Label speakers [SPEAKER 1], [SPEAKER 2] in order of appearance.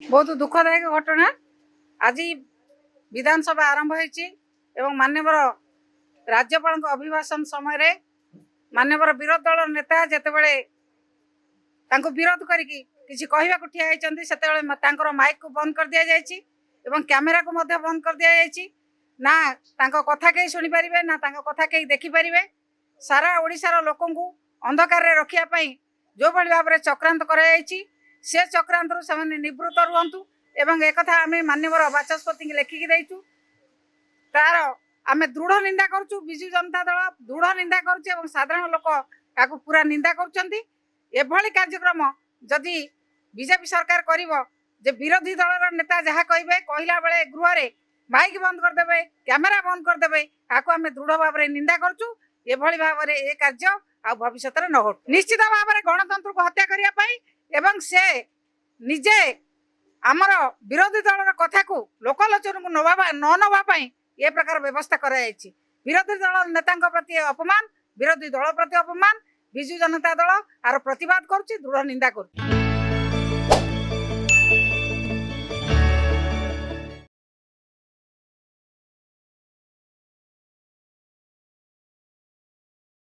[SPEAKER 1] बहुत दुखदायक घटना आज विधानसभा आरंभ हो माननीय राज्यपाल अभिभाषण समय माननीय विरोधी दल नेता जितेबले विरोध करके कहवा ठिया से माइक को बंद कर दि जाए कैमेरा को बंद कर दि जाए ना कथा कहीं शुणी पारे ना कथा कहीं देखिपारे सारा ओडिशार लोक अंधकार रखापी जो भाव में चक्रांत कराई से चक्रांत से निवृत्त रुहतु एवं एक आम माननीय बाचस्पति लेखिकी देचु तार आम दृढ़ निंदा करुँ विजु जनता दल दृढ़ निंदा करुँ साधारण लोक या पूरा निंदा कर कार्यक्रम जदि बीजेपी सरकार कर विरोधी दल नेता जहाँ कहे कहला बेले गृह में माइक बंद करदे कैमेरा बंद करदे आपको आम दृढ़ भाव में निंदा करुँ भाव में ये कार्य आ भविष्य न घटू निश्चित भाव में गणतंत्र को हत्या करने से निजे आमर विरोधी दल कथा को लोकलोचन को न नवाई ये प्रकार व्यवस्था कराई विरोधी दल नेता प्रति अपमान विरोधी दल प्रति अपमान विजु जनता दल आर प्रतिवाद करुच्ची दृढ़ निंदा करुच्ची।